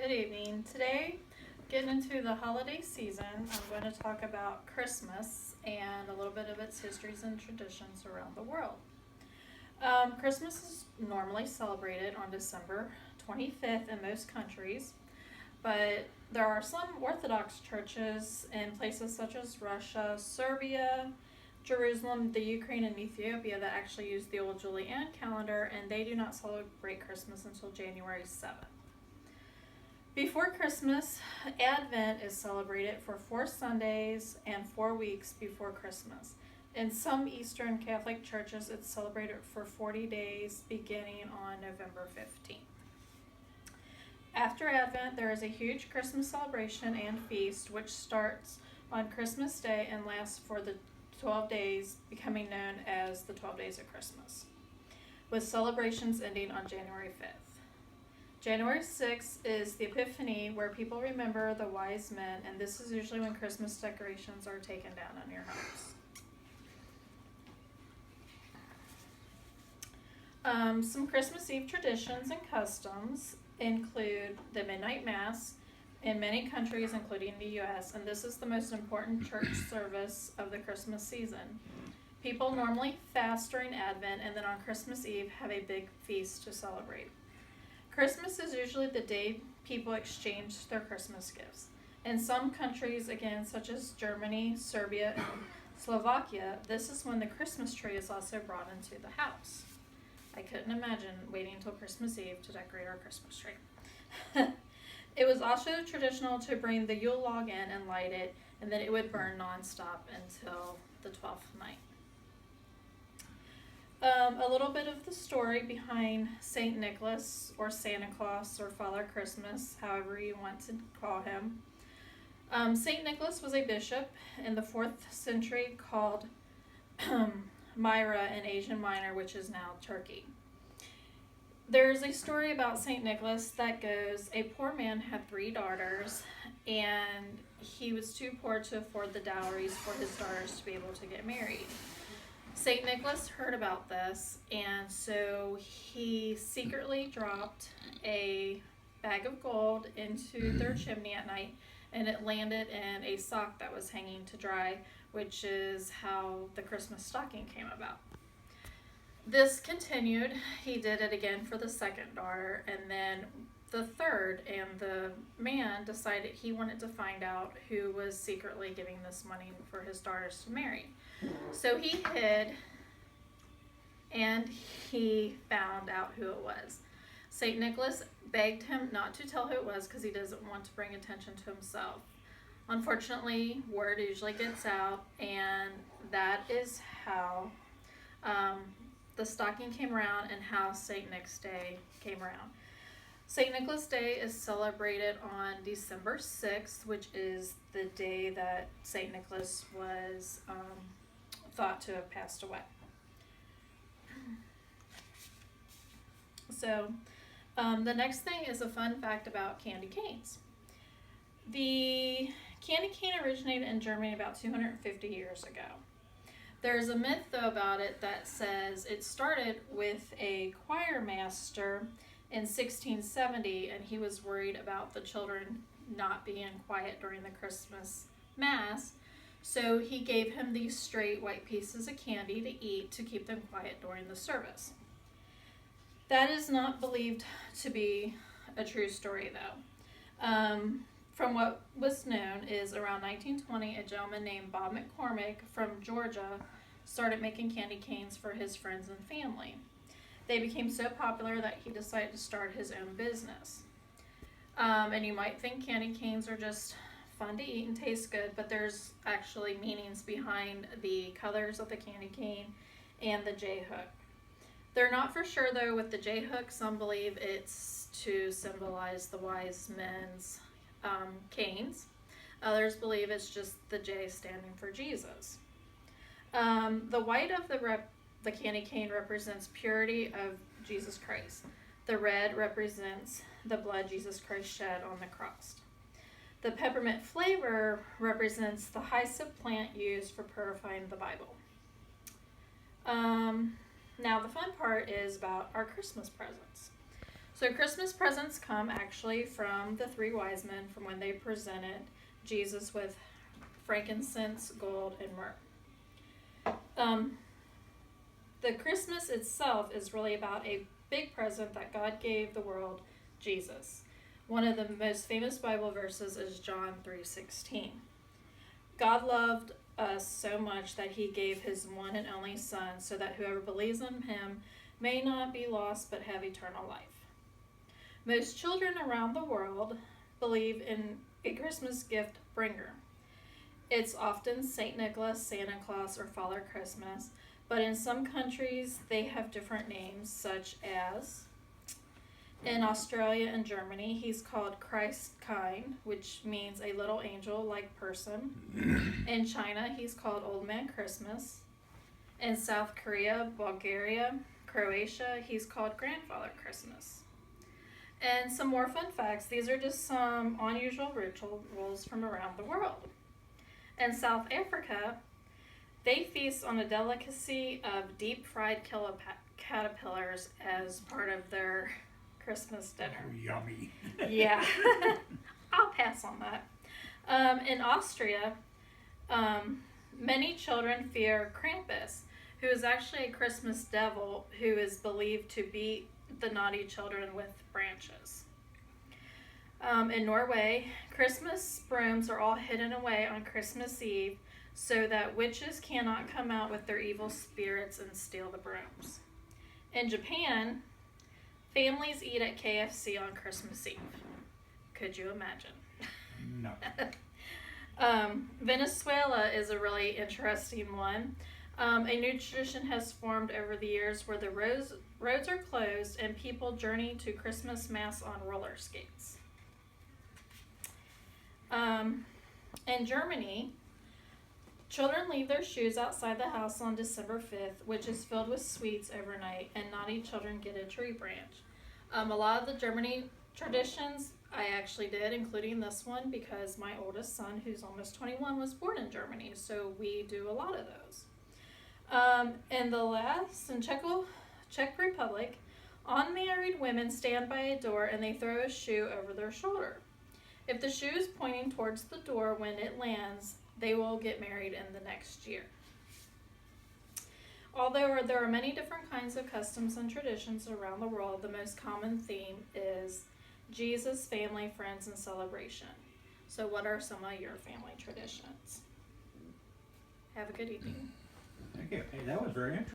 Good evening. Today, getting into the holiday season, I'm going to talk about Christmas and a little bit of its histories and traditions around the world. Christmas is normally celebrated on December 25th in most countries, but there are some Orthodox churches in places such as Russia, Serbia, Jerusalem, the Ukraine, and Ethiopia that actually use the old Julian calendar, and they do not celebrate Christmas until January 7th. Before Christmas, Advent is celebrated for 4 Sundays and 4 weeks before Christmas. In some Eastern Catholic churches, it's celebrated for 40 days beginning on November 15th. After Advent, there is a huge Christmas celebration and feast which starts on Christmas Day and lasts for the 12 days, becoming known as the 12 Days of Christmas, with celebrations ending on January 5th. January 6th is the Epiphany, where people remember the wise men, and this is usually when Christmas decorations are taken down on your homes. Some Christmas Eve traditions and customs include the Midnight Mass in many countries, including the U.S., and this is the most important church service of the Christmas season. People normally fast during Advent, and then on Christmas Eve have a big feast to celebrate. Christmas is usually the day people exchange their Christmas gifts. In some countries, again, such as Germany, Serbia, and Slovakia, this is when the Christmas tree is also brought into the house. I couldn't imagine waiting until Christmas Eve to decorate our Christmas tree. It was also traditional to bring the Yule log in and light it, and then it would burn nonstop until the 12th night. A little bit of the story behind St. Nicholas, or Santa Claus, or Father Christmas, however you want to call him. St. Nicholas was a bishop in the 4th century called Myra in Asia Minor, which is now Turkey. There's a story about St. Nicholas that goes, a poor man had 3 daughters, and he was too poor to afford the dowries for his daughters to be able to get married. St. Nicholas heard about this, and so he secretly dropped a bag of gold into their chimney at night, and it landed in a sock that was hanging to dry, which is how the Christmas stocking came about. This continued. He did it again for the 2nd daughter, and then the 3rd, and the man decided he wanted to find out who was secretly giving this money for his daughters to marry. So he hid, and he found out who it was. St. Nicholas begged him not to tell who it was because he doesn't want to bring attention to himself. Unfortunately, word usually gets out, and that is how the stocking came around and how St. Nick's Day came around. St. Nicholas Day is celebrated on December 6th, which is the day that St. Nicholas was thought to have passed away. So the next thing is a fun fact about candy canes. The candy cane originated in Germany about 250 years ago. There's a myth, though, about it that says it started with a choir master in 1670, and he was worried about the children not being quiet during the Christmas Mass, so he gave him these straight white pieces of candy to eat to keep them quiet during the service. That is not believed to be a true story, though. From what was known is around 1920, a gentleman named Bob McCormick from Georgia started making candy canes for his friends and family. They became so popular that he decided to start his own business. And you might think candy canes are just fun to eat and taste good, but there's actually meanings behind the colors of the candy cane and the J-hook. They're not for sure, though, with the J-hook. Some believe it's to symbolize the wise men's canes. Others believe it's just the J standing for Jesus. The white of the candy cane represents purity of Jesus Christ. The red represents the blood Jesus Christ shed on the cross. The peppermint flavor represents the hyssop plant used for purifying the Bible. Now the fun part is about our Christmas presents. So Christmas presents come actually from the three wise men from when they presented Jesus with frankincense, gold, and myrrh. The Christmas itself is really about a big present that God gave the world, Jesus. One of the most famous Bible verses is John 3:16. God loved us so much that he gave his one and only Son so that whoever believes in him may not be lost but have eternal life. Most children around the world believe in a Christmas gift bringer. It's often St. Nicholas, Santa Claus, or Father Christmas, but in some countries they have different names, such as in Australia and Germany, he's called Christkind, which means a little angel-like person. In China, he's called Old Man Christmas. In South Korea, Bulgaria, Croatia, he's called Grandfather Christmas. And some more fun facts. These are just some unusual rituals from around the world. In South Africa, they feast on a delicacy of deep-fried caterpillars as part of their Christmas dinner. Oh, yummy. Yeah. I'll pass on that. In Austria, many children fear Krampus, who is actually a Christmas devil who is believed to beat the naughty children with branches. In Norway, Christmas brooms are all hidden away on Christmas Eve so that witches cannot come out with their evil spirits and steal the brooms. In Japan, families eat at KFC on Christmas Eve. Could you imagine? No. Venezuela is a really interesting one. A new tradition has formed over the years where the roads are closed and people journey to Christmas Mass on roller skates. In Germany, children leave their shoes outside the house on December 5th, which is filled with sweets overnight, and naughty children get a tree branch. A lot of the Germany traditions I actually did, including this one, because my oldest son, who's almost 21, was born in Germany, so we do a lot of those. In Czech Republic, unmarried women stand by a door and they throw a shoe over their shoulder. If the shoe is pointing towards the door when it lands, they will get married in the next year. Although there are many different kinds of customs and traditions around the world, the most common theme is Jesus, family, friends, and celebration. So what are some of your family traditions? Have a good evening. Thank you. Hey, that was very interesting.